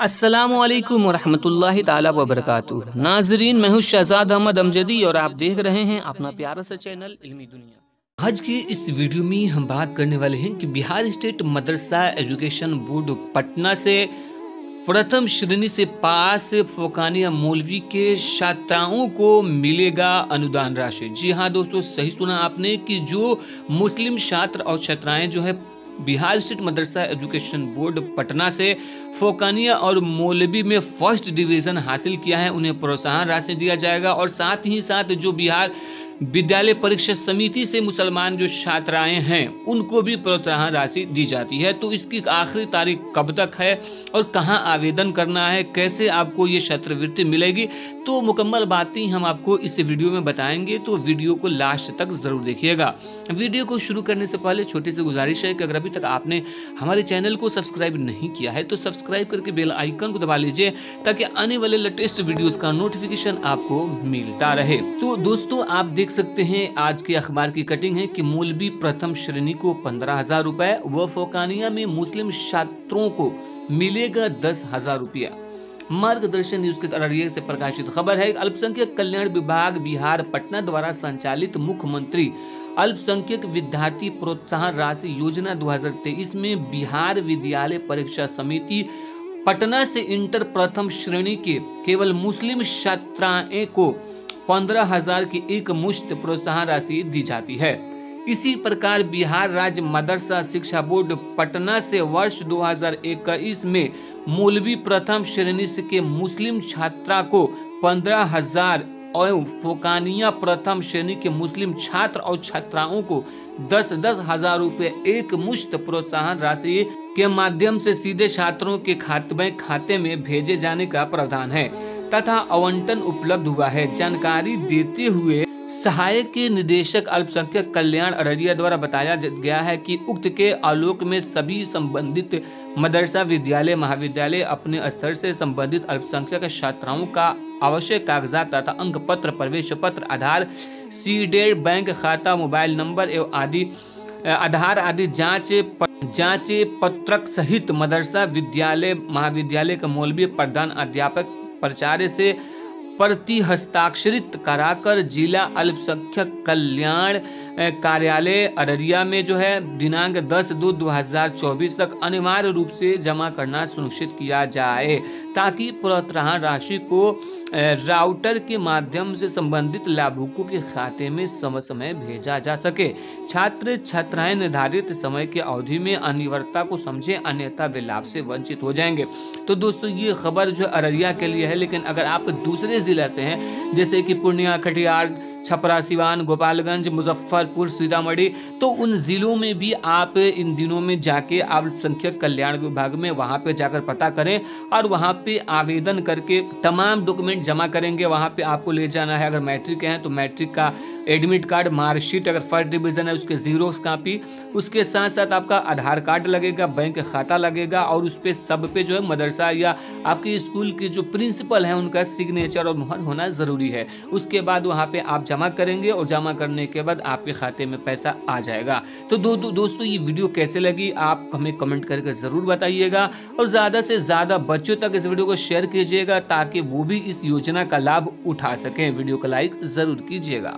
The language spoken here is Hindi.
अस्सलामुअलैकुम वरहमतुल्लाहि ताला वबरकातुहू। नाजरीन, मैं हूँ शहजाद अहमद अमजदी और आप देख रहे हैं अपना प्यारा सा चैनल इल्मी दुनिया। आज की इस वीडियो में हम बात करने वाले हैं कि बिहार स्टेट मदरसा एजुकेशन बोर्ड पटना से प्रथम श्रेणी से पास फोकानिया मौलवी के छात्राओं को मिलेगा अनुदान राशि। जी हाँ दोस्तों, सही सुना आपने कि जो मुस्लिम छात्र और छात्राएं जो है बिहार स्टेट मदरसा एजुकेशन बोर्ड पटना से फोकानिया और मौलवी में फर्स्ट डिवीज़न हासिल किया है, उन्हें प्रोत्साहन राशि दिया जाएगा। और साथ ही साथ जो बिहार विद्यालय परीक्षा समिति से मुसलमान जो छात्राएं हैं उनको भी प्रोत्साहन राशि दी जाती है। तो इसकी आखिरी तारीख कब तक है और कहां आवेदन करना है, कैसे आपको ये छात्रवृत्ति मिलेगी, तो मुकम्मल बातें हम आपको इस वीडियो में बताएंगे। तो वीडियो को लास्ट तक जरूर देखिएगा। वीडियो को शुरू करने से पहले छोटी सी गुजारिश है कि अगर अभी तक आपने हमारे चैनल को सब्सक्राइब नहीं किया है तो सब्सक्राइब करके बेल आइकन को दबा लीजिए ताकि आने वाले लेटेस्ट वीडियोस का नोटिफिकेशन आपको मिलता रहे। तो दोस्तों, आप देख सकते हैं आज के अखबार की कटिंग है कि मौलवी प्रथम श्रेणी को 15,000 रुपए व फोकानिया में मुस्लिम छात्रों को मिलेगा 10,000 रुपया। मार्गदर्शन न्यूज के अररिया से प्रकाशित खबर है। अल्पसंख्यक कल्याण विभाग बिहार पटना द्वारा संचालित मुख्यमंत्री अल्पसंख्यक विद्यार्थी प्रोत्साहन राशि योजना 2023 में बिहार विद्यालय परीक्षा समिति पटना से इंटर प्रथम श्रेणी के केवल मुस्लिम छात्राएं को 15,000 की एक मुश्त प्रोत्साहन राशि दी जाती है। इसी प्रकार बिहार राज्य मदरसा शिक्षा बोर्ड पटना से वर्ष 2021 में मौलवी प्रथम श्रेणी के मुस्लिम छात्रा को 15,000 और फोकानिया प्रथम श्रेणी के मुस्लिम छात्र और छात्राओं को 10,000 रुपए एक मुश्त प्रोत्साहन राशि के माध्यम से सीधे छात्रों के खाते में भेजे जाने का प्रावधान है तथा आवंटन उपलब्ध हुआ है। जानकारी देते हुए सहायक निदेशक अल्पसंख्यक कल्याण अररिया द्वारा बताया गया है कि उक्त के आलोक में सभी संबंधित मदरसा विद्यालय महाविद्यालय अपने स्तर से संबंधित अल्पसंख्यक छात्राओं का आवश्यक कागजात तथा अंक पत्र, प्रवेश पत्र, आधार, सीडेड, बैंक खाता, मोबाइल नंबर एवं आधार आदि जांच पत्रक सहित मदरसा विद्यालय महाविद्यालय के मौलवी प्रधान अध्यापक प्राचार्य से प्रति हस्ताक्षरित कराकर जिला अल्पसंख्यक कल्याण कार्यालय अररिया में जो है दिनांक 10/2/2024 तक अनिवार्य रूप से जमा करना सुनिश्चित किया जाए ताकि प्रोत्साहन राशि को राउटर के माध्यम से संबंधित लाभुकों के खाते में समय समय भेजा जा सके। छात्र छात्राएं निर्धारित समय की अवधि में अनिवार्यता को समझें, अन्यथा वे लाभ से वंचित हो जाएंगे। तो दोस्तों, ये खबर जो अररिया के लिए है, लेकिन अगर आप दूसरे जिला से हैं जैसे कि पूर्णिया, कटिहार, छपरा, सिवान, गोपालगंज, मुजफ्फरपुर, सीतामढ़ी, तो उन जिलों में भी आप इन दिनों में जाके अल्पसंख्यक कल्याण विभाग में वहां पे जाकर पता करें और वहां पे आवेदन करके तमाम डॉक्यूमेंट जमा करेंगे। वहां पे आपको ले जाना है, अगर मैट्रिक के हैं तो मैट्रिक का एडमिट कार्ड, मार्कशीट, अगर फर्स्ट डिवीजन है उसके जीरोक्स कॉपी, उसके साथ साथ आपका आधार कार्ड लगेगा, बैंक खाता लगेगा और उस पे सब पे जो है मदरसा या आपके स्कूल के जो प्रिंसिपल हैं उनका सिग्नेचर और मुहर होना ज़रूरी है। उसके बाद वहाँ पे आप जमा करेंगे और जमा करने के बाद आपके खाते में पैसा आ जाएगा। तो दोस्तों, ये वीडियो कैसे लगी आप हमें कमेंट करके ज़रूर बताइएगा और ज़्यादा से ज़्यादा बच्चों तक इस वीडियो को शेयर कीजिएगा ताकि वो भी इस योजना का लाभ उठा सकें। वीडियो को लाइक ज़रूर कीजिएगा।